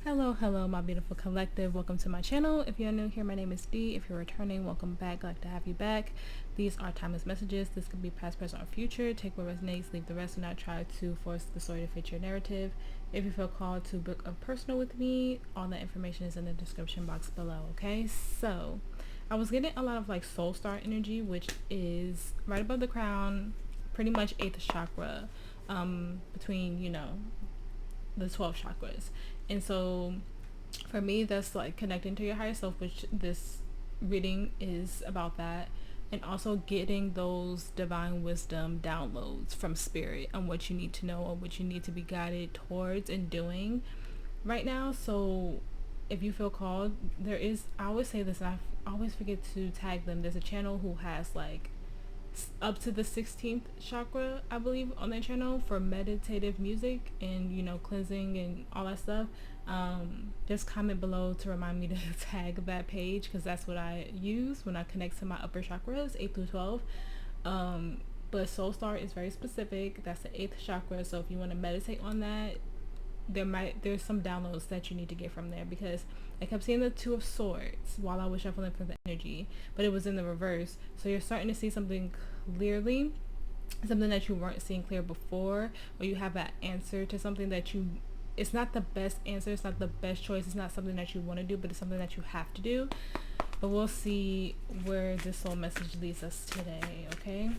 Hello, my beautiful collective. Welcome to my channel. If you're new here, my name is Dee. If you're returning, welcome back. I'd like to have you back. These are timeless messages. This could be past, present, or future. Take what resonates, leave the rest. Do not try to force the story to fit your narrative. If you feel called to book a personal with me, all that information is in the description box below, okay? So, I was getting a lot of like soul star energy, which is right above the crown, pretty much 8th chakra, between, the 12 chakras. And so for me, that's like connecting to your higher self, which this reading is about that. And also getting those divine wisdom downloads from spirit on what you need to know or what you need to be guided towards and doing right now. So if you feel called, I always say this and I always forget to tag them. There's a channel who has like up to the 16th chakra, I believe, on their channel for meditative music and cleansing and all that stuff. Just comment below to remind me to tag that page, because that's what I use when I connect to my upper chakras, 8 through 12. But Soul Star is very specific. That's the 8th chakra, so if you want to meditate on that, there's some downloads that you need to get from there, because I kept seeing the Two of Swords while I was shuffling for the energy, but it was in the reverse. So you're starting to see something clearly, something that you weren't seeing clear before, or you have an answer to something that it's not the best answer, it's not the best choice, it's not something that you want to do, but it's something that you have to do. But we'll see where this soul message leads us today, okay?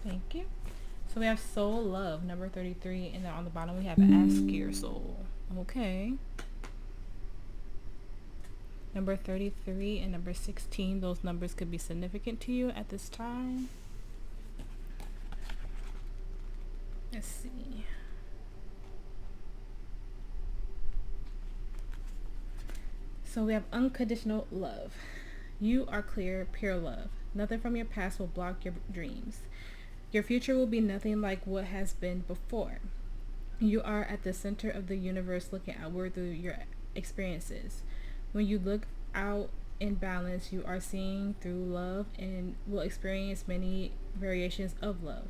Thank you. So we have soul love, number 33, and then on the bottom we have ask your soul. Okay. Number 33 and number 16, those numbers could be significant to you at this time. Let's see. So we have unconditional love. You are clear, pure love. Nothing from your past will block your dreams. Your future will be nothing like what has been before. You are at the center of the universe, looking outward through your experiences. When you look out in balance, you are seeing through love and will experience many variations of love.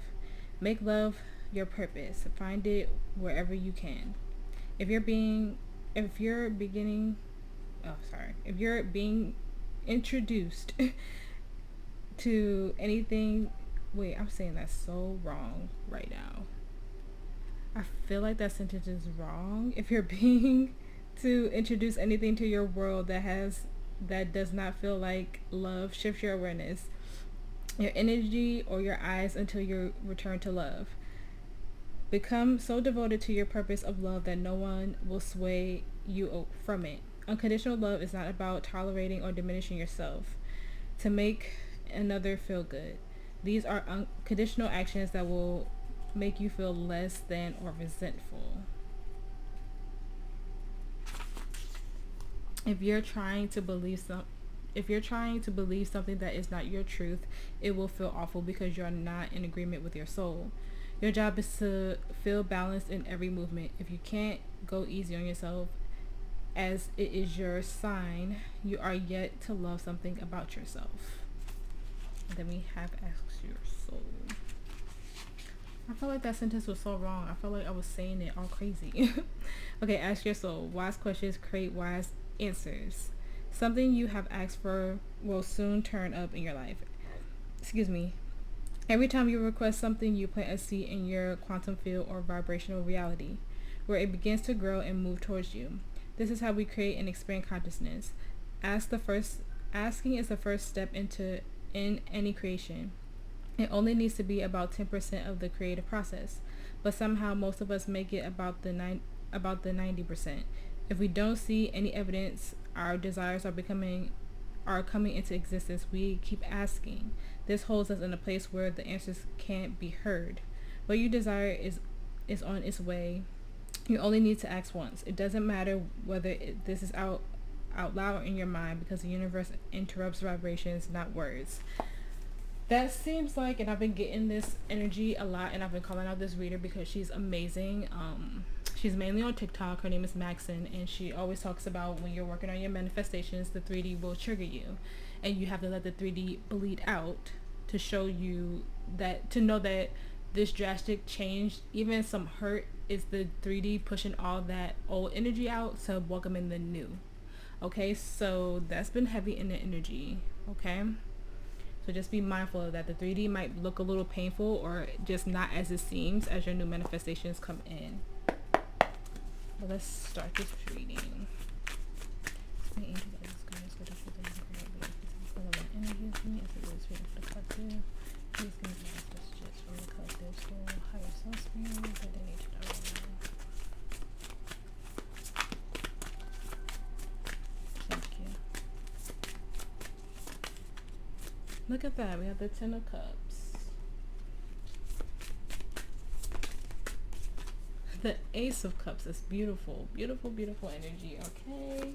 Make love your purpose. Find it wherever you can. If you're being introduced to anything, wait, I'm saying that so wrong right now. I feel like that sentence is wrong. If you're being to introduce anything to your world that does not feel like love, shift your awareness, your energy, or your eyes until you return to love. Become so devoted to your purpose of love that no one will sway you from it. Unconditional love is not about tolerating or diminishing yourself to make another feel good. These are unconditional actions that will make you feel less than or resentful. If you're trying to believe something that is not your truth, it will feel awful because you're not in agreement with your soul. Your job is to feel balanced in every movement. If you can't, go easy on yourself, as it is your sign you are yet to love something about yourself. And then we have ask your soul. I feel like that sentence was so wrong. I feel like I was saying it all crazy. Okay, ask your soul. Wise questions create wise answers. Something you have asked for will soon turn up in your life. Excuse me. Every time you request something, you plant a seed in your quantum field or vibrational reality, where it begins to grow and move towards you. This is how we create and expand consciousness. Asking is the first step in any creation. It only needs to be about 10% of the creative process, but somehow most of us make it about the 90%. If we don't see any evidence our desires are coming into existence, we keep asking. This holds us in a place where the answers can't be heard. What you desire is on its way. You only need to ask once. It doesn't matter whether this is out out loud in your mind, because the universe interrupts vibrations, not words. That seems like, and I've been getting this energy a lot, and I've been calling out this reader because she's amazing. She's mainly on TikTok. Her name is Maxon, and she always talks about when you're working on your manifestations, the 3D will trigger you, and you have to let the 3D bleed out to show you that, to know that this drastic change, even some hurt, is the 3D pushing all that old energy out to welcome in the new. Okay, so that's been heavy in the energy. Okay, so just be mindful of that. The 3D might look a little painful or just not as it seems as your new manifestations come in. But let's start this reading. Energies for me as it is reading for the collective. Please give me messages from the collective soul, higher self spirit that they need to know right now. Thank you. Look at that. We have the 10 of Cups. The Ace of Cups is beautiful. Beautiful, beautiful energy. Okay.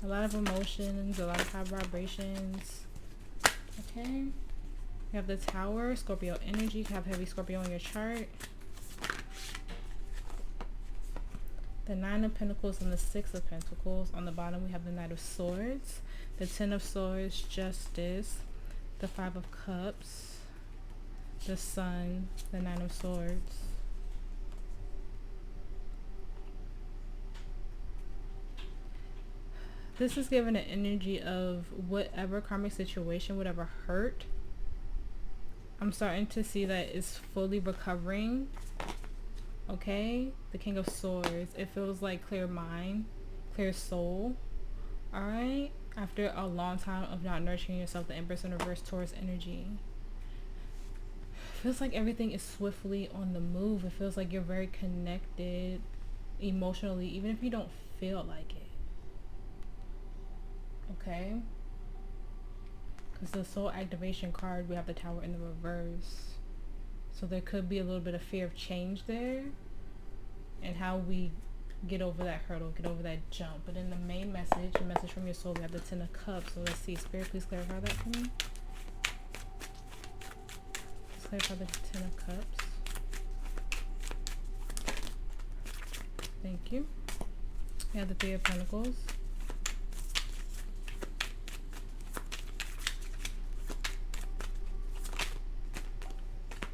A lot of emotions, a lot of high vibrations. Okay. You have the Tower, Scorpio energy. You have heavy Scorpio on your chart. The 9 of Pentacles and the 6 of Pentacles. On the bottom we have the Knight of Swords, the 10 of Swords, Justice, the 5 of Cups, the Sun, the 9 of Swords. This is given an energy of whatever karmic situation, whatever hurt, I'm starting to see that it's fully recovering. Okay, the King of Swords. It feels like clear mind, clear soul. Alright, after a long time of not nurturing yourself, the Empress in reverse, Taurus energy. Feels like everything is swiftly on the move. It feels like you're very connected emotionally, even if you don't feel like it. Okay, because the soul activation card, we have the Tower in the reverse, so there could be a little bit of fear of change there and how we get over that hurdle, get over that jump. But in the main message, the message from your soul, we have the 10 of Cups. So let's see, Spirit, please clarify that for me. Please clarify the 10 of Cups. Thank you. We have the 3 of Pentacles,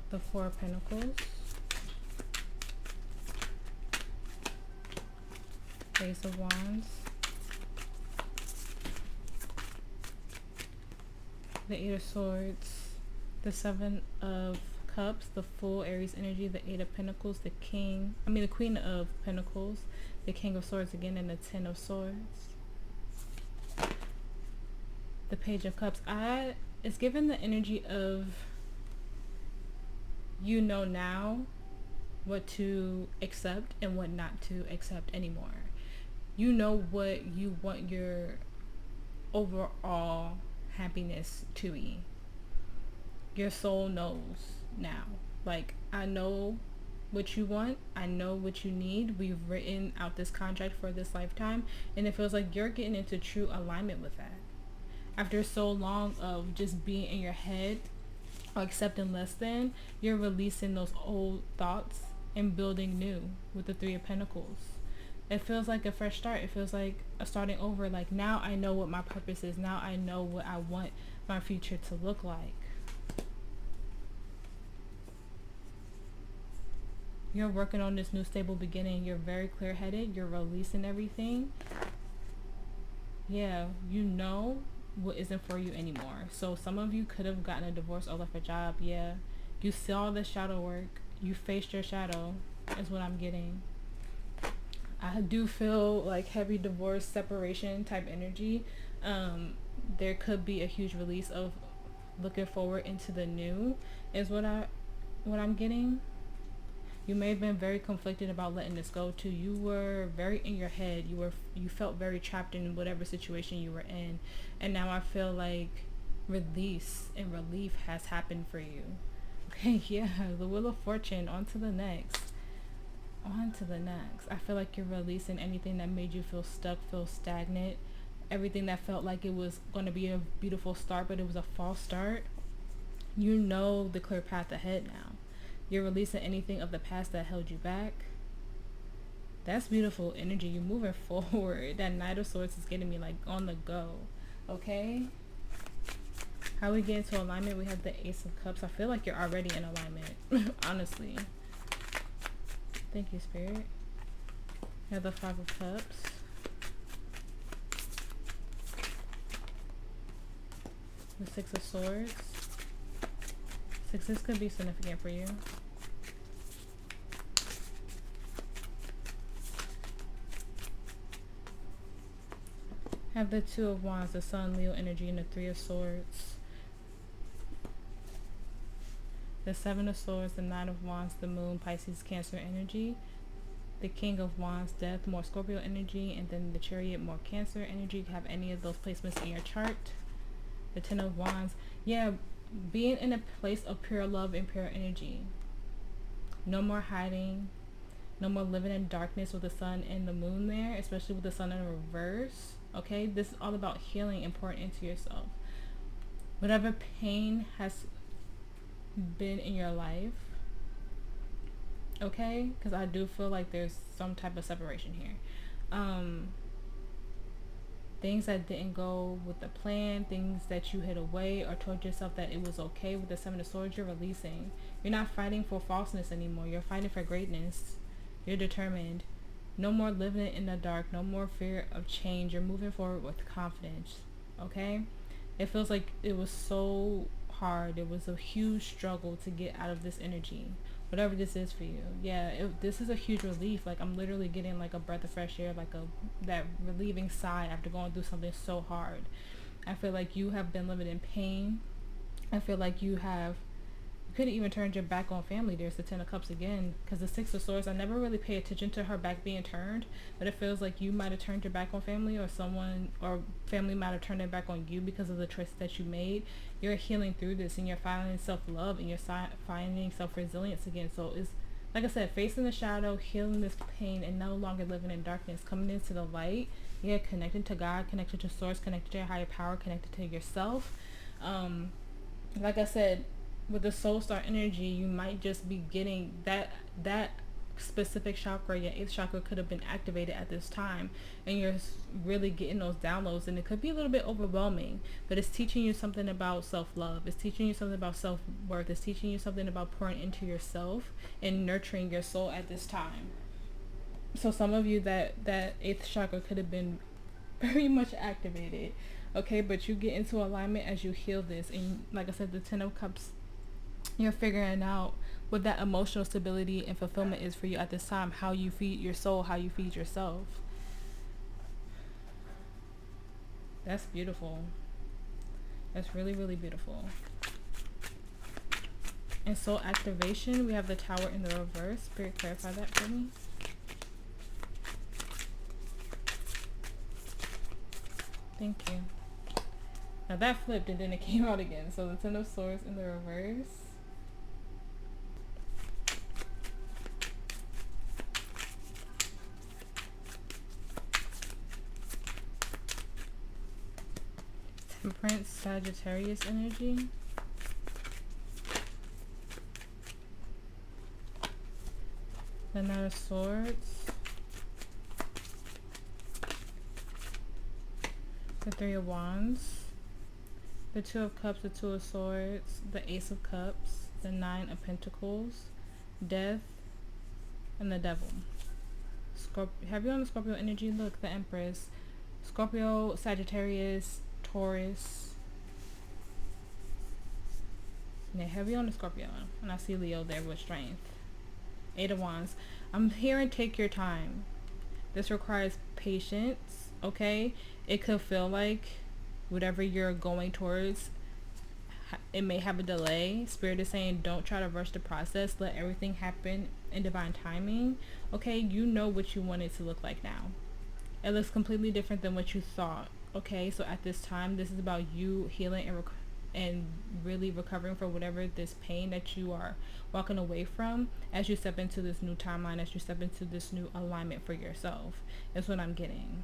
the 4 of Pentacles, Ace of Wands, the 8 of Swords, the 7 of Cups, the full Aries energy, the 8 of Pentacles, the Queen of Pentacles, the King of Swords again, and the 10 of Swords. The Page of Cups. It's given the energy of, you know now what to accept and what not to accept anymore. You know what you want your overall happiness to be. Your soul knows now. Like, I know what you want. I know what you need. We've written out this contract for this lifetime, and it feels like you're getting into true alignment with that. After so long of just being in your head or accepting less than, you're releasing those old thoughts and building new with the 3 of Pentacles. It feels like a fresh start. It feels like a starting over. Like, now I know what my purpose is. Now I know what I want my future to look like. You're working on this new stable beginning. You're very clear-headed. You're releasing everything. Yeah, you know what isn't for you anymore. So some of you could have gotten a divorce or left a job. Yeah, you saw the shadow work. You faced your shadow is what I'm getting. I do feel like heavy divorce, separation type energy. There could be a huge release of looking forward into the new is what I'm getting. You may have been very conflicted about letting this go too. You were very in your head. You felt very trapped in whatever situation you were in. And now I feel like release and relief has happened for you. Okay, yeah, the Wheel of Fortune, on to the next. On to the next. I feel like you're releasing anything that made you feel stuck, feel stagnant. Everything that felt like it was going to be a beautiful start, but it was a false start. You know the clear path ahead now. You're releasing anything of the past that held you back. That's beautiful energy. You're moving forward. That Knight of Swords is getting me like on the go. Okay? How we get into alignment, we have the Ace of Cups. I feel like you're already in alignment. Honestly. Thank you, Spirit. We have the Five of Cups. The Six of Swords. Sixes could be significant for you. Have the Two of Wands, the Sun, Leo energy, and the Three of Swords. The Seven of Swords, the Nine of Wands, the Moon, Pisces, Cancer energy. The King of Wands, Death, more Scorpio energy. And then the Chariot, more Cancer energy. Have any of those placements in your chart. The Ten of Wands. Yeah, being in a place of pure love and pure energy. No more hiding. No more living in darkness with the Sun and the Moon there. Especially with the Sun in reverse. Okay, this is all about healing and pouring into yourself. Whatever pain has been in your life, okay, because I do feel like there's some type of separation here. Things that didn't go with the plan, things that you hid away or told yourself that it was okay. With the Seven of Swords, you're releasing. You're not fighting for falseness anymore. You're fighting for greatness. You're determined. No more living in the dark. No more fear of change. You're moving forward with confidence. Okay? It feels like it was so hard. It was a huge struggle to get out of this energy. Whatever this is for you. Yeah, this is a huge relief. Like, I'm literally getting like a breath of fresh air. Like that relieving sigh after going through something so hard. I feel like you have been living in pain. I feel like you could have even turned your back on family. There's the Ten of Cups again, because the Six of Swords, I never really pay attention to her back being turned, but it feels like you might have turned your back on family, or family might have turned their back on you because of the choices that you made. You're healing through this, and you're finding self-love, and you're finding self-resilience again. So it's, like I said, facing the shadow, healing this pain, and no longer living in darkness, coming into the light. Yeah, connected to God, connected to Source, connected to your higher power, connected to yourself. Like I said, with the soul star energy, you might just be getting that specific chakra. Your 8th chakra could have been activated at this time, and you're really getting those downloads, and it could be a little bit overwhelming, but it's teaching you something about self-love. It's teaching you something about self-worth. It's teaching you something about pouring into yourself and nurturing your soul at this time. So some of you, that 8th chakra could have been very much activated. Okay, but you get into alignment as you heal this, and like I said, the Ten of Cups, you're figuring out what that emotional stability and fulfillment is for you at this time. How you feed your soul, how you feed yourself. That's beautiful. That's really, really beautiful. And soul activation, we have the Tower in the reverse. Spirit, clarify that for me. Thank you. Now that flipped and then it came out again. So the Ten of Swords in the reverse. Temperance, Sagittarius energy. The Knight of Swords. The Three of Wands. The Two of Cups, the Two of Swords, the Ace of Cups, the Nine of Pentacles, Death, and the Devil. Have you on the Scorpio energy? Look, the Empress. Scorpio, Sagittarius, Taurus. Yeah, heavy on the Scorpio. And I see Leo there with strength. 8 of Wands. I'm hearing take your time. This requires patience, okay? It could feel like whatever you're going towards, it may have a delay. Spirit is saying don't try to rush the process. Let everything happen in divine timing. Okay, you know what you want it to look like now. It looks completely different than what you thought. Okay, so at this time, this is about you healing and and really recovering from whatever this pain that you are walking away from as you step into this new timeline, as you step into this new alignment for yourself. Is what I'm getting.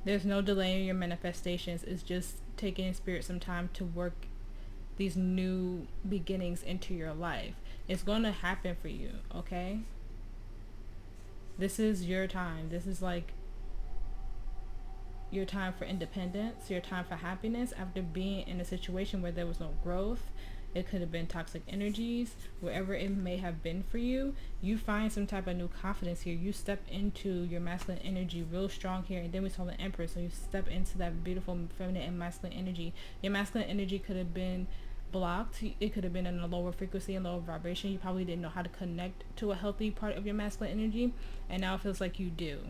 There's no delay in your manifestations. It's just taking Spirit some time to work these new beginnings into your life. It's going to happen for you, okay? This is your time. This is like your time for independence, your time for happiness after being in a situation where there was no growth. It could have been toxic energies, wherever it may have been for you. You find some type of new confidence here. You step into your masculine energy real strong here. And then we saw the Empress. So you step into that beautiful feminine and masculine energy. Your masculine energy could have been blocked. It could have been in a lower frequency and lower vibration. You probably didn't know how to connect to a healthy part of your masculine energy. And now it feels like you do.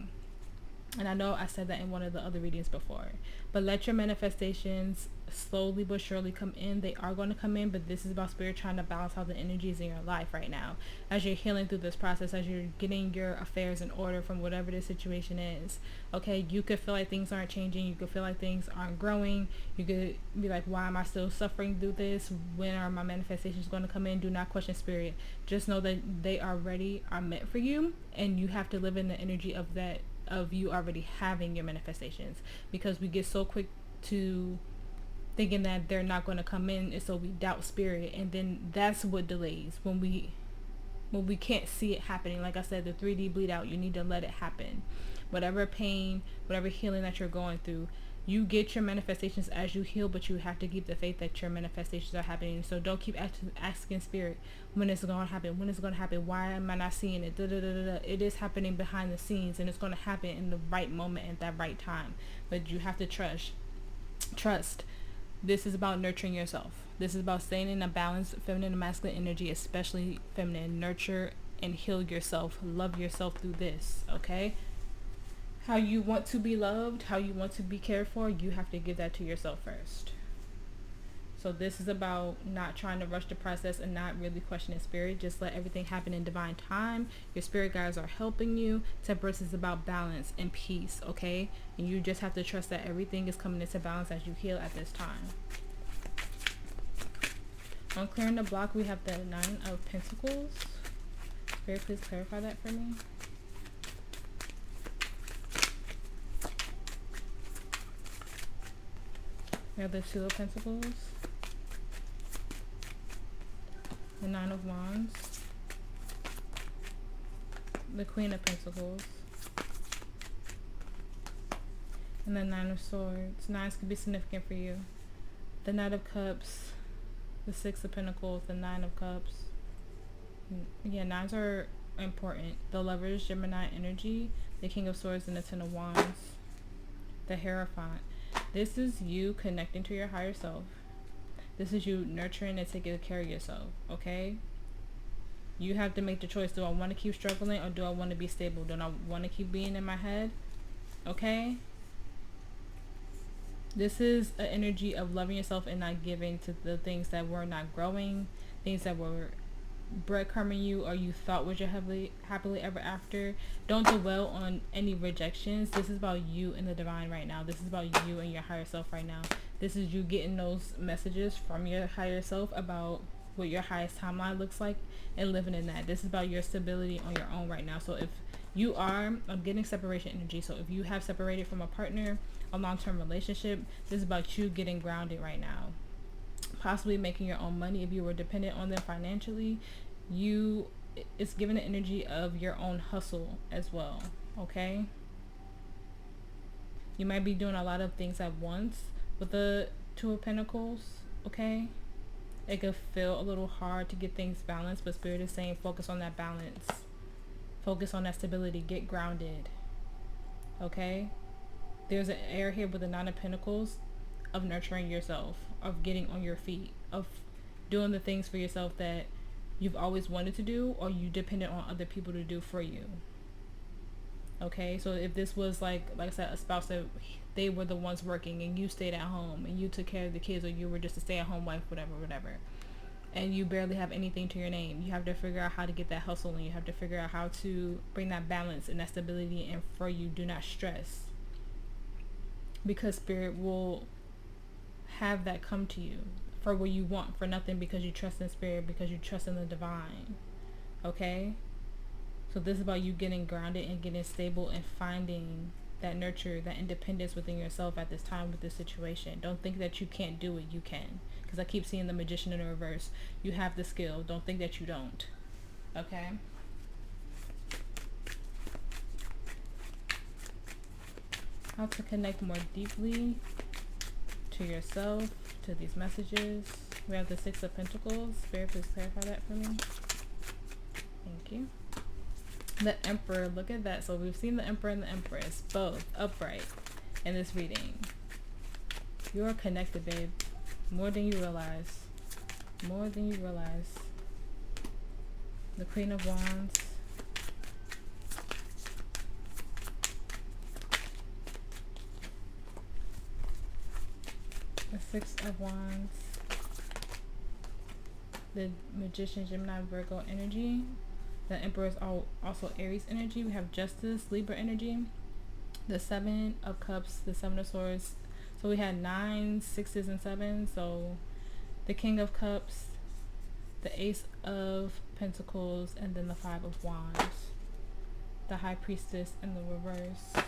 And I know I said that in one of the other readings before. But let your manifestations slowly but surely come in. They are going to come in, but this is about Spirit trying to balance out the energies in your life right now. As you're healing through this process, as you're getting your affairs in order from whatever the situation is. Okay, you could feel like things aren't changing. You could feel like things aren't growing. You could be like, why am I still suffering through this? When are my manifestations going to come in? Do not question Spirit. Just know that they are meant for you. And you have to live in the energy of that, of you already having your manifestations, because we get so quick to thinking that they're not going to come in, and so we doubt Spirit, and then that's what delays when we can't see it happening. Like I said, the 3D bleed out, you need to let it happen. Whatever pain, whatever healing that you're going through, you get your manifestations as you heal, but you have to keep the faith that your manifestations are happening. So don't keep asking Spirit, when is it going to happen? When is it going to happen? Why am I not seeing it? It is happening behind the scenes, and it's going to happen in the right moment at that right time. But you have to trust. This is about nurturing yourself. This is about staying in a balanced feminine and masculine energy, especially feminine. Nurture and heal yourself. Love yourself through this, okay? How you want to be loved, how you want to be cared for, you have to give that to yourself first. So this is about not trying to rush the process and not really questioning Spirit. Just let everything happen in divine time. Your spirit guides are helping you. Temperance is about balance and peace, okay? And you just have to trust that everything is coming into balance as you heal at this time. On clearing the block, we have the 9 of Pentacles. Spirit, please clarify that for me. We have the 2 of Pentacles, the 9 of Wands, the Queen of Pentacles, and the 9 of Swords. 9s could be significant for you. The Knight of Cups, the 6 of Pentacles, the 9 of Cups. Yeah, 9s are important. The Lovers, Gemini energy, the King of Swords, and the 10 of Wands, the Hierophant. This is you connecting to your higher self. This is you nurturing and taking care of yourself, okay? You have to make the choice. Do I want to keep struggling, or do I want to be stable? Do I want to keep being in my head? Okay? This is an energy of loving yourself and not giving to the things that were not growing, things that were breadcrumbing you or you thought was your happily ever after. Don't dwell on any rejections. This is about you and the divine right now. This is about you and your higher self right now. This is you getting those messages from your higher self about what your highest timeline looks like and living in that. This is about your stability on your own right now. So if you are, I'm getting separation energy. So if you have separated from a partner, a long-term relationship, this is about you getting grounded right now. Possibly making your own money. If you were dependent on them financially, it's given the energy of your own hustle as well, okay? You might be doing a lot of things at once with the 2 of Pentacles, okay? It could feel a little hard to get things balanced, but Spirit is saying focus on that balance. Focus on that stability. Get grounded, okay? There's an air here with the 9 of Pentacles of nurturing yourself, of getting on your feet, of doing the things for yourself that you've always wanted to do or you depended on other people to do for you. Okay, so if this was like I said, a spouse that they were the ones working and you stayed at home and you took care of the kids, or you were just a stay-at-home wife, whatever, and you barely have anything to your name, you have to figure out how to get that hustle, and you have to figure out how to bring that balance and that stability in for you. Do not stress, because Spirit will have that come to you for what you want, for nothing, because you trust in spirit, because you trust in the divine. Okay? So this is about you getting grounded and getting stable and finding that nurture, that independence within yourself at this time with this situation. Don't think that you can't do it. You can. Because I keep seeing the Magician in the reverse. You have the skill. Don't think that you don't. Okay? How to connect more deeply to yourself, to these messages. We have the Six of Pentacles. Spirit, please clarify that for me. Thank you. The Emperor, look at that. So we've seen the Emperor and the Empress, both upright in this reading. You are connected, babe. More than you realize. More than you realize. The Queen of Wands. The Six of Wands. The Magician, Gemini, Virgo energy. The Emperor is also Aries energy. We have Justice, Libra energy. The Seven of Cups, the Seven of Swords. So we had 9, 6s, and 7s. So the King of Cups, the Ace of Pentacles, and then the Five of Wands. The High Priestess in the reverse.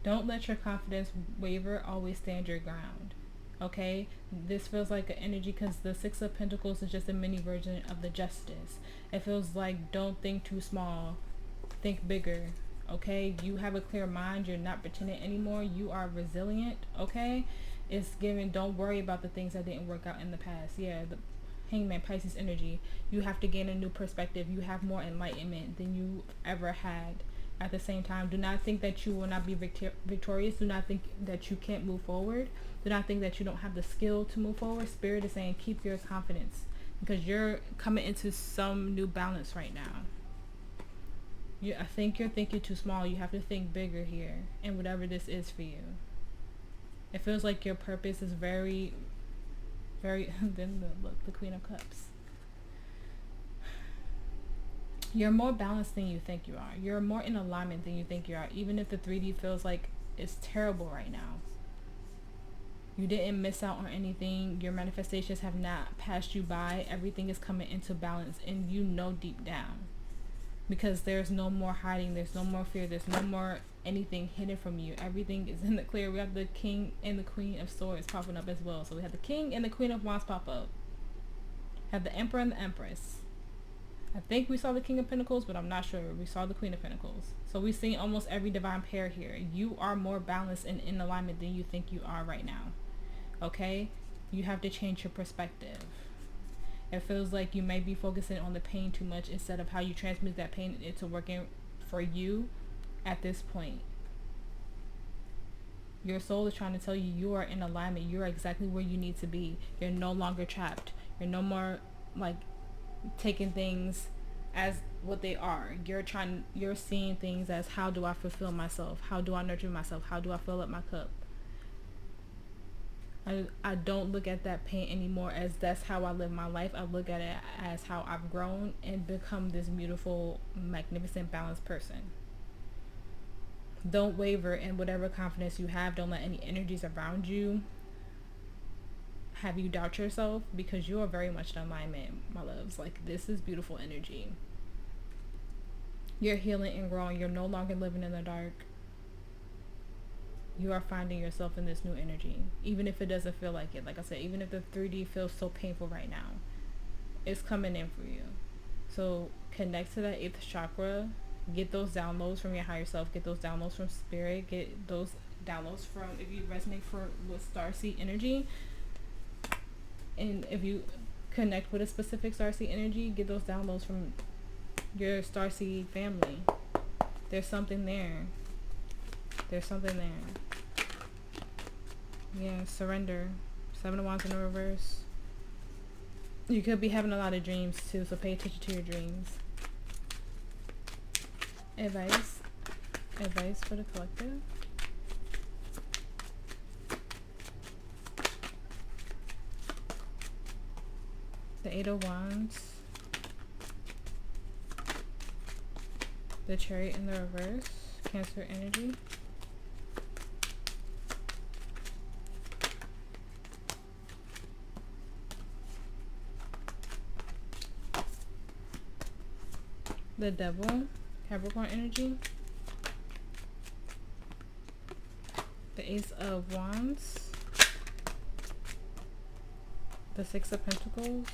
Don't let your confidence waver. Always stand your ground. Okay? This feels like an energy because the Six of Pentacles is just a mini version of the Justice. It feels like don't think too small. Think bigger. Okay? You have a clear mind. You're not pretending anymore. You are resilient. Okay? It's giving, don't worry about the things that didn't work out in the past. Yeah, the Hangman, Pisces energy. You have to gain a new perspective. You have more enlightenment than you ever had. At the same time, do not think that you will not be victorious. Do not think that you can't move forward. Do not think that you don't have the skill to move forward. Spirit is saying keep your confidence because you're coming into some new balance right now. I think you're thinking too small. You have to think bigger here, and whatever this is for you. It feels like your purpose is very, very. Then look, the Queen of Cups. You're more balanced than you think you are. You're more in alignment than you think you are. Even if the 3D feels like it's terrible right now. You didn't miss out on anything. Your manifestations have not passed you by. Everything is coming into balance. And you know deep down. Because there's no more hiding. There's no more fear. There's no more anything hidden from you. Everything is in the clear. We have the King and the Queen of Swords popping up as well. So we have the King and the Queen of Wands pop up. Have the Emperor and the Empress. I think we saw the King of Pentacles, but I'm not sure. We saw the Queen of Pentacles. So we've seen almost every divine pair here. You are more balanced and in alignment than you think you are right now. Okay? You have to change your perspective. It feels like you may be focusing on the pain too much instead of how you transmute that pain into working for you at this point. Your soul is trying to tell you you are in alignment. You are exactly where you need to be. You're no longer trapped. You're no more like taking things as what they are. You're seeing things as how do I fulfill myself? How do I nurture myself? How do I fill up my cup? I don't look at that pain anymore as that's how I live my life. I look at it as how I've grown and become this beautiful, magnificent, balanced person. Don't waver in whatever confidence you have. Don't let any energies around you have you doubt yourself, because you are very much in alignment, my loves. Like, this is beautiful energy. You're healing and growing. You're no longer living in the dark. You are finding yourself in this new energy, even if it doesn't feel like it. Like I said, even if the 3D feels so painful right now, it's coming in for you. So connect to that 8th chakra. Get those downloads from your higher self. Get those downloads from spirit. Get those downloads from, if you resonate with Starseed energy, and if you connect with a specific Starseed energy, get those downloads from your Starseed family. There's something there. There's something there. Yeah, surrender. 7 of Wands in the reverse. You could be having a lot of dreams too, so pay attention to your dreams. Advice for the collective. The 8 of Wands. The Chariot in the reverse. Cancer energy. The Devil, Capricorn energy. The Ace of Wands. The Six of Pentacles.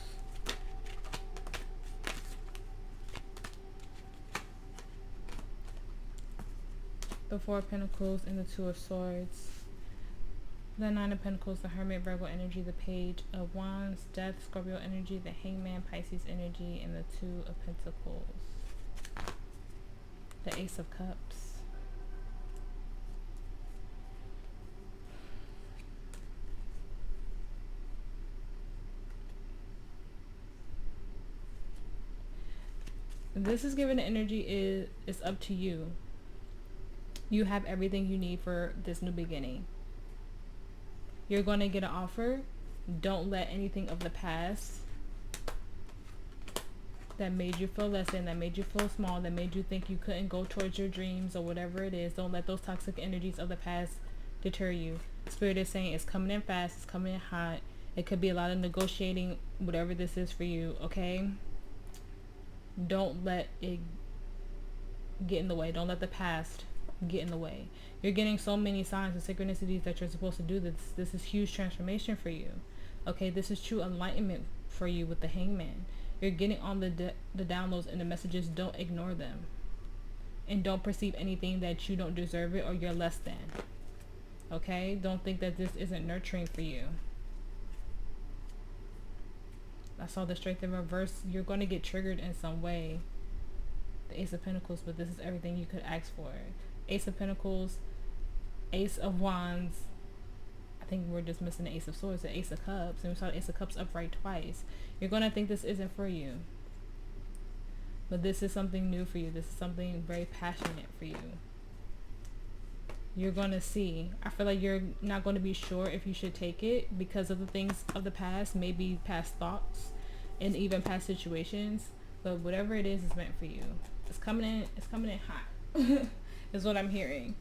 The Four of Pentacles and the Two of Swords. The Nine of Pentacles, the Hermit, Virgo energy, the Page of Wands, Death, Scorpio energy, the Hangman, Pisces energy, and the Two of Pentacles. The Ace of Cups. This is given energy is up to you. You have everything you need for this new beginning. You're going to get an offer. Don't let anything of the past that made you feel less than, that made you feel small, that made you think you couldn't go towards your dreams or whatever it is, don't let those toxic energies of the past deter you. Spirit is saying it's coming in fast, it's coming in hot. It could be a lot of negotiating, whatever this is for you, okay? Don't let it get in the way. Don't let the past get in the way. You're getting so many signs and synchronicities that you're supposed to do this. This is huge transformation for you. Okay, this is true enlightenment for you with the Hangman. You're getting on the downloads and the messages. Don't ignore them. And don't perceive anything that you don't deserve it or you're less than. Okay? Don't think that this isn't nurturing for you. I saw the Strength in reverse. You're going to get triggered in some way. The Ace of Pentacles, but this is everything you could ask for. Ace of Pentacles, Ace of Wands. I think we're just missing the Ace of Swords, the Ace of Cups. And we saw the Ace of Cups upright twice. You're going to think this isn't for you. But this is something new for you. This is something very passionate for you. You're going to see. I feel like you're not going to be sure if you should take it because of the things of the past, maybe past thoughts and even past situations. But whatever it is meant for you. It's coming in hot. Is what I'm hearing.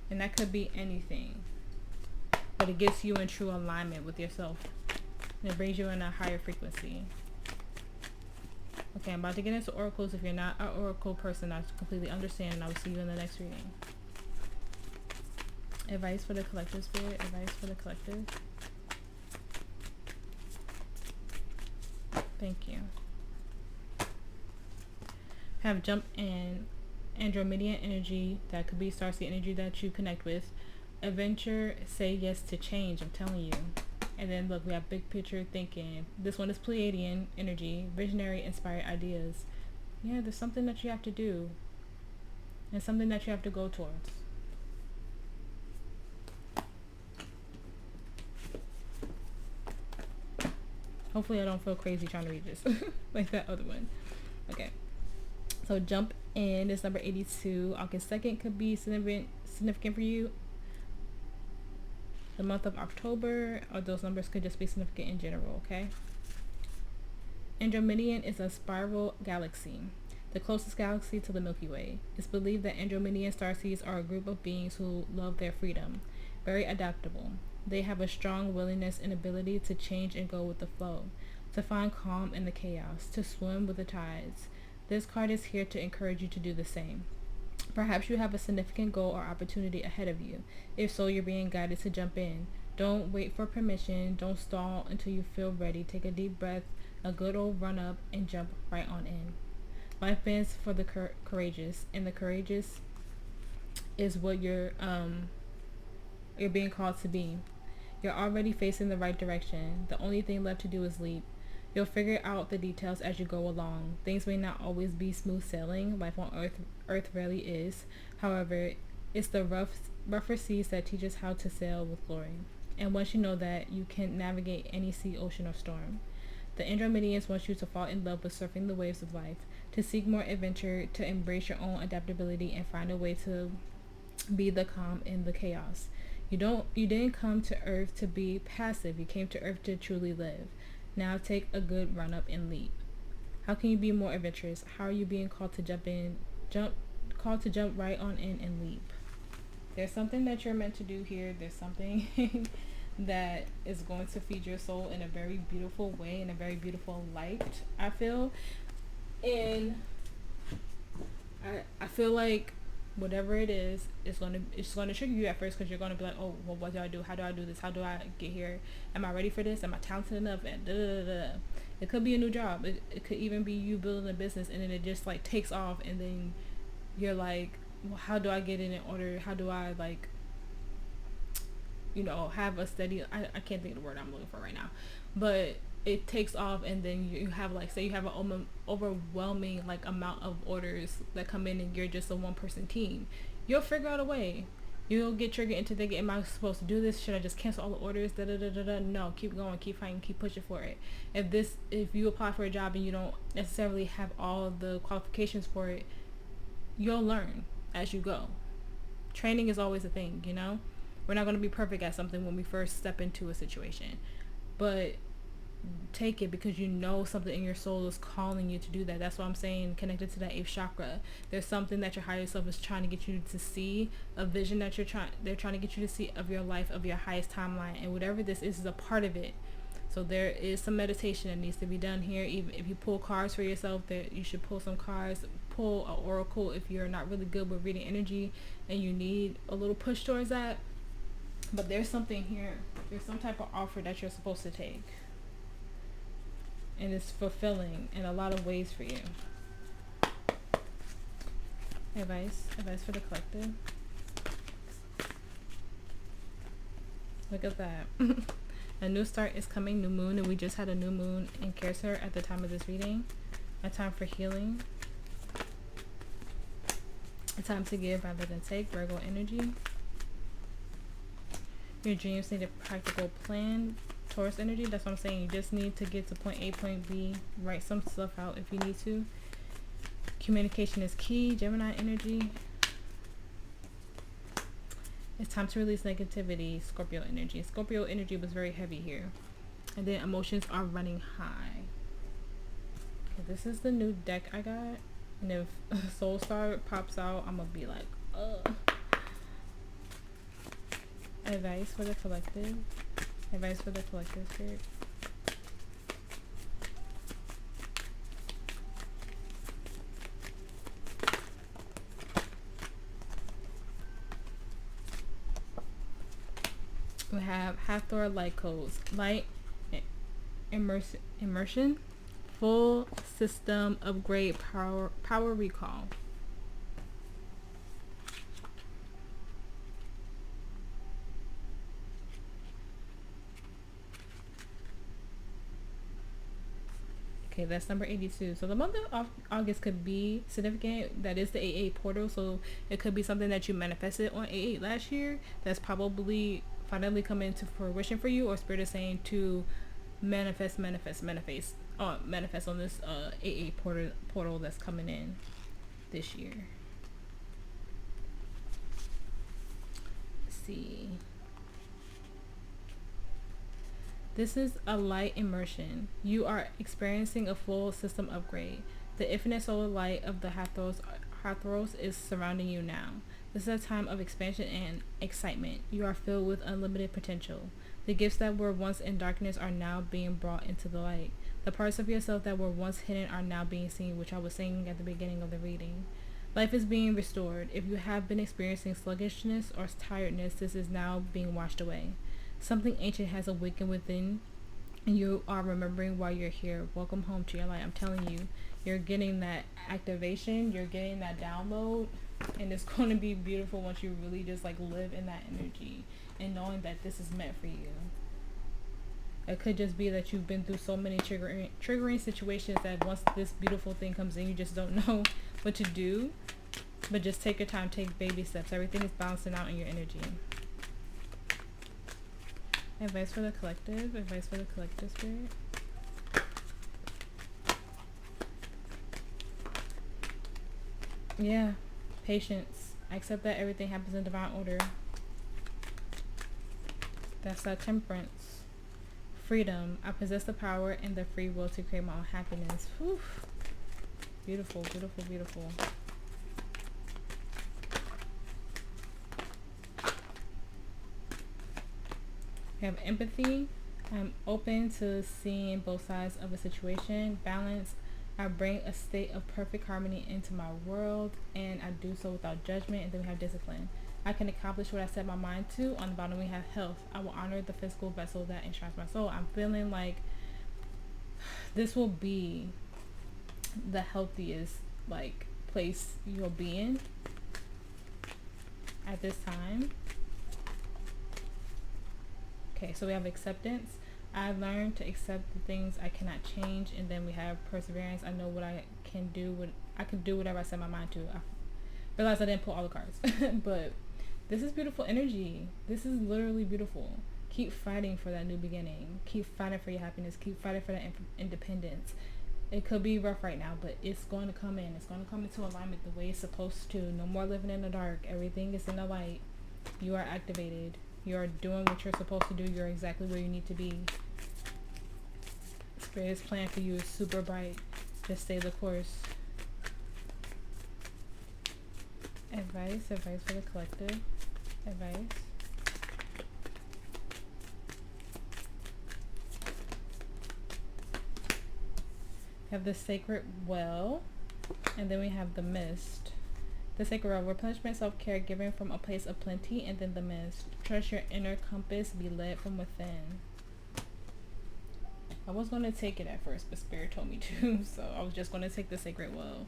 And that could be anything. But it gets you in true alignment with yourself. And it brings you in a higher frequency. Okay, I'm about to get into oracles. If you're not an oracle person, I completely understand. And I will see you in the next reading. Advice for the collective, Spirit. Advice for the collective. Thank you. Have jump in Andromedan energy. That could be Starseed energy that you connect with. Adventure, say yes to change. I'm telling you. And then look, we have big picture thinking. This one is Pleiadian energy. Visionary, inspired ideas. Yeah, there's something that you have to do. And something that you have to go towards. Hopefully I don't feel crazy trying to read this. Like that other one. Okay. So jump in. It's number 82. August 2nd could be significant for you. The month of October, or those numbers could just be significant in general, okay? Andromedan is a spiral galaxy, the closest galaxy to the Milky Way. It's believed that Andromedan starseeds are a group of beings who love their freedom, very adaptable. They have a strong willingness and ability to change and go with the flow, to find calm in the chaos, to swim with the tides. This card is here to encourage you to do the same. Perhaps you have a significant goal or opportunity ahead of you. If so, you're being guided to jump in. Don't wait for permission. Don't stall until you feel ready. Take a deep breath, a good old run up, and jump right on in. Life bends for the courageous, and the courageous is what you're being called to be. You're already facing the right direction. The only thing left to do is leap. You'll figure out the details as you go along. Things may not always be smooth sailing. Life on Earth rarely is. However, it's the rougher seas that teach us how to sail with glory. And once you know that, you can navigate any sea, ocean, or storm. The Andromedians want you to fall in love with surfing the waves of life, to seek more adventure, to embrace your own adaptability, and find a way to be the calm in the chaos. You didn't come to Earth to be passive. You came to Earth to truly live. Now take a good run up and leap. How can you be more adventurous? How are you being called to jump called to jump right on in and leap. There's something that you're meant to do here. There's something that is going to feed your soul in a very beautiful way, in a very beautiful light, I feel. And I feel like whatever it is, it's gonna trigger you at first, because you're gonna be like, oh, well, what do I do? How do I do this? How do I get here? Am I ready for this? Am I talented enough? And da da da. It could be a new job. It could even be you building a business, and then it just like takes off, and then you're like, well, how do I get in order? How do I, like, you know, have a steady, I can't think of the word I'm looking for right now, but it takes off, and then you have, like, say you have an overwhelming like amount of orders that come in, and you're just a one-person team. You'll figure out a way. You'll get triggered into thinking, am I supposed to do this? Should I just cancel all the orders? Da da da da da. No, keep going, keep fighting, keep pushing for it. If you apply for a job and you don't necessarily have all the qualifications for it, you'll learn as you go. Training is always a thing, you know? We're not going to be perfect at something when we first step into a situation, but take it, because you know something in your soul is calling you to do that. That's why I'm saying, connected to that 8th chakra, there's something that your higher self is trying to get you to see, a vision that they're trying to get you to see of your life, of your highest timeline, and whatever this is a part of it. So there is some meditation that needs to be done here. Even if you pull cards for yourself, that you should pull some cards. Pull an oracle if you're not really good with reading energy and you need a little push towards that. But there's something here. There's some type of offer that you're supposed to take, and it's fulfilling in a lot of ways for you. Advice for the collective. Look at that. A new start is coming, new moon, and we just had a new moon in Cancer at the time of this reading. A time for healing. A time to give rather than take, Virgo energy. Your dreams need a practical plan, Taurus energy. That's what I'm saying. You just need to get to point A, point B. Write some stuff out if you need to. Communication is key, Gemini energy. It's time to release negativity, Scorpio energy. Scorpio energy was very heavy here. And then emotions are running high. Okay, this is the new deck I got. And if Soul Star pops out, I'm going to be like, ugh. Advice for the collective. Advice for the collective, spirit. We have Hathor light codes. Light immersion. Full system upgrade, power recall. Okay, that's number 82. So the month of August could be significant. That is the 8/8 portal. So it could be something that you manifested on 8/8 last year that's probably finally coming into fruition for you, or Spirit is saying to manifest on this 8/8 portal that's coming in this year. Let's see. This is a light immersion. You are experiencing a full system upgrade. The infinite solar light of the Hathros is surrounding you now. This is a time of expansion and excitement. You are filled with unlimited potential. The gifts that were once in darkness are now being brought into the light. The parts of yourself that were once hidden are now being seen, which I was saying at the beginning of the reading. Life is being restored. If you have been experiencing sluggishness or tiredness, this is now being washed away. Something ancient has awakened within, and you are remembering why you're here. Welcome home to your light. I'm telling you, you're getting that activation, you're getting that download, and it's going to be beautiful once you really just like live in that energy and knowing that this is meant for you. It could just be that you've been through so many triggering situations that once this beautiful thing comes in, you just don't know what to do. But just take your time, take baby steps. Everything is balancing out in your energy. Advice for the collective. Advice for the collective, spirit. Yeah. Patience. Accept that everything happens in divine order. That's that temperance. Freedom. I possess the power and the free will to create my own happiness. Whew. Beautiful, beautiful, beautiful. We have empathy. I'm open to seeing both sides of a situation. Balance. I bring a state of perfect harmony into my world, and I do so without judgment. And then we have discipline. I can accomplish what I set my mind to. On the bottom we have health. I will honor the physical vessel that enshrines my soul. I'm feeling like this will be the healthiest like place you'll be in at this time. Okay, so we have acceptance. I've learned to accept the things I cannot change. And then we have perseverance. I know what I can do. I can do whatever I set my mind to. I realized I didn't pull all the cards. But this is beautiful energy. This is literally beautiful. Keep fighting for that new beginning. Keep fighting for your happiness. Keep fighting for that independence. It could be rough right now, but it's going to come in. It's going to come into alignment the way it's supposed to. No more living in the dark. Everything is in the light. You are activated. You are doing what you're supposed to do. You're exactly where you need to be. Spirit's plan for you is super bright. Just stay the course. Advice for the collective. Advice. We have the sacred well, and then we have the mist. The sacred well, replenishment, self-care, given from a place of plenty, and then the mist. Trust your inner compass, be led from within. I was going to take it at first, but Spirit told me to, so I was just going to take the sacred well.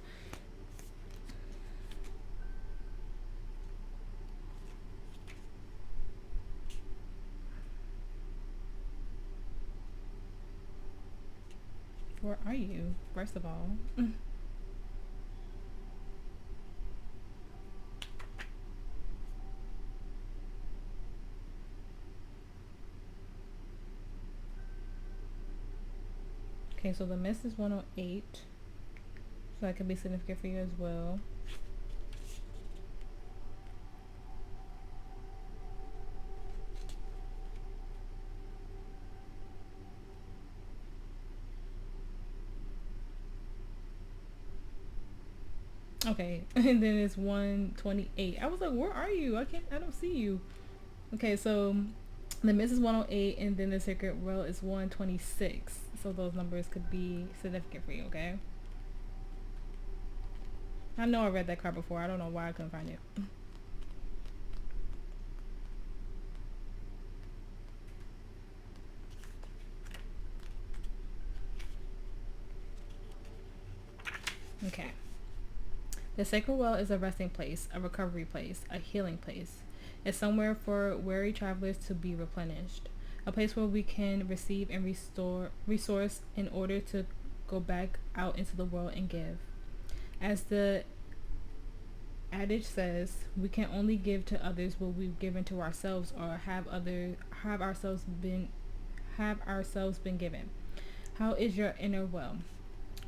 Where are you, first of all? Okay, so the mist is 108. So that could be significant for you as well. Okay, and then it's 128. I was like, where are you? I don't see you. Okay, so the mist is 108, and then the sacred well is 126. So those numbers could be significant for you, okay? I know I read that card before. I don't know why I couldn't find it. Okay. The sacred well is a resting place, a recovery place, a healing place. It's somewhere for weary travelers to be replenished. A place where we can receive and resource in order to go back out into the world and give. As the adage says, we can only give to others what we've given to ourselves, or have ourselves been given. How is your inner well?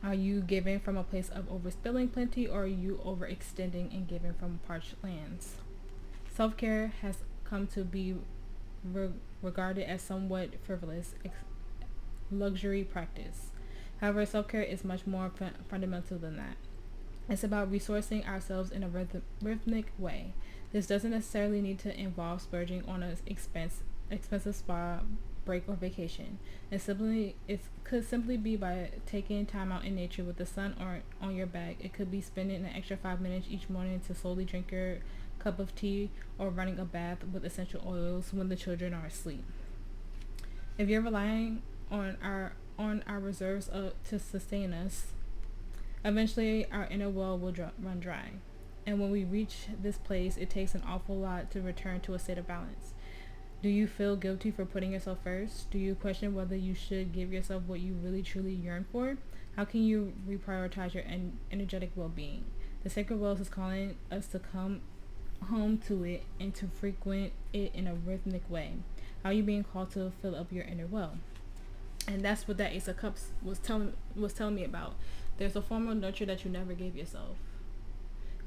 Are you giving from a place of overspilling plenty, or are you overextending and giving from parched lands? Self-care has come to be regarded as somewhat frivolous luxury practice. However, self-care is much more fundamental than that. It's about resourcing ourselves in a rhythmic way. This doesn't necessarily need to involve splurging on an expensive spa, break, or vacation. It could simply be by taking time out in nature with the sun or on your back. It could be spending an extra 5 minutes each morning to slowly drink your cup of tea, or running a bath with essential oils when the children are asleep. If you're relying on our reserves to sustain us, eventually our inner well will run dry. And when we reach this place, it takes an awful lot to return to a state of balance. Do you feel guilty for putting yourself first? Do you question whether you should give yourself what you really truly yearn for? How can you reprioritize your energetic well-being? The sacred wells is calling us to come home to it and to frequent it in a rhythmic way. How are you being called to fill up your inner well? And that's what that Ace of Cups was telling me about. There's a form of nurture that you never gave yourself.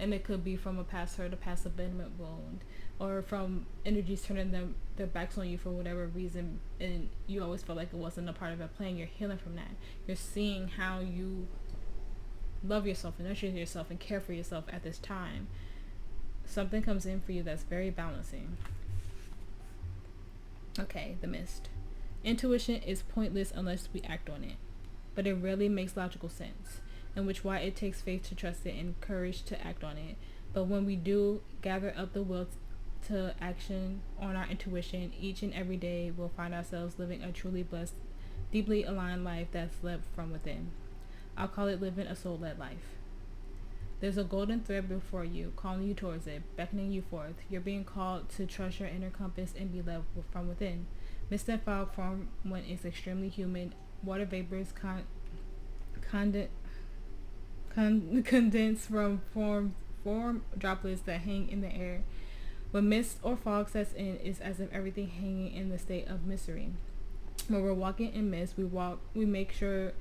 And it could be from a past hurt, a past abandonment wound, or from energies turning their backs on you for whatever reason, and you always felt like it wasn't a part of a plan. You're healing from that. You're seeing how you love yourself and nurture yourself and care for yourself at this time. Something comes in for you that's very balancing. Okay, the mist. Intuition is pointless unless we act on it, but it rarely makes logical sense, in which why it takes faith to trust it and courage to act on it. But when we do gather up the will to action on our intuition, each and every day we'll find ourselves living a truly blessed, deeply aligned life that's led from within. I'll call it living a soul-led life. There's a golden thread before you, calling you towards it, beckoning you forth. You're being called to trust your inner compass and be led from within. Mist and fog form when it's extremely humid. Water vapors condense from form droplets that hang in the air. When mist or fog sets in, it's as if everything hanging in the state of mystery. When we're walking in mist, we make sure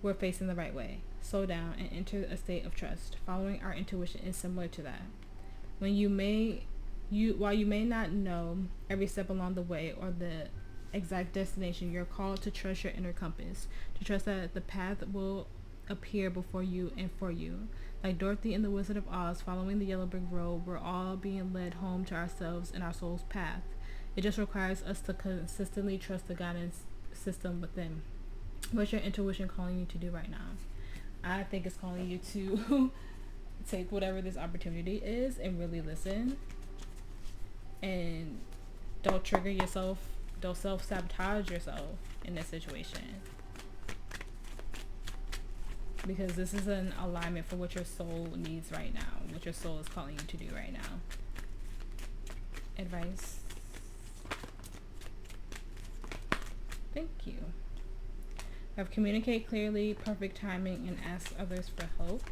we're facing the right way. Slow down and enter a state of trust. Following our intuition is similar to that. While you may not know every step along the way or the exact destination, you're called to trust your inner compass, to trust that the path will appear before you and for you. Like Dorothy in The Wizard of Oz, following the yellow brick road, we're all being led home to ourselves and our soul's path. It just requires us to consistently trust the guidance system within. What's your intuition calling you to do right now? I think it's calling you to take whatever this opportunity is and really listen. And don't trigger yourself. Don't self-sabotage yourself in this situation. Because this is an alignment for what your soul needs right now. What your soul is calling you to do right now. Advice. Thank you. Have communicate clearly, perfect timing, and ask others for help.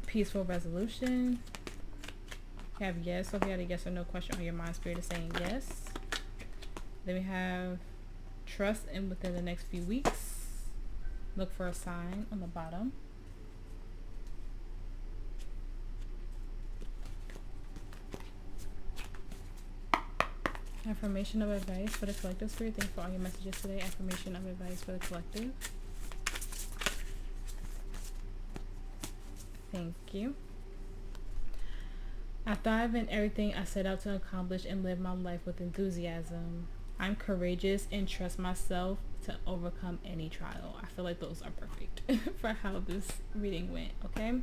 Peaceful resolution. You have yes, so if you had a yes or no question on your mind, spirit is saying yes. Then we have trust in within the next few weeks. Look for a sign on the bottom. Affirmation of advice for the collective, spirit. Thank you for all your messages today. Affirmation of advice for the collective. Thank you. I thrive in everything I set out to accomplish and live my life with enthusiasm. I'm courageous and trust myself to overcome any trial. I feel like those are perfect for how this reading went, okay?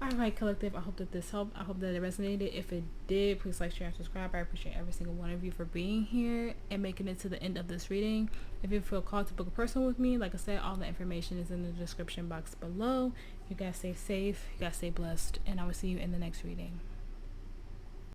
Alright, collective, I hope that this helped. I hope that it resonated. If it did, please like, share, and subscribe. I appreciate every single one of you for being here and making it to the end of this reading. If you feel called to book a person with me, like I said, all the information is in the description box below. You guys stay safe, you guys stay blessed, and I will see you in the next reading.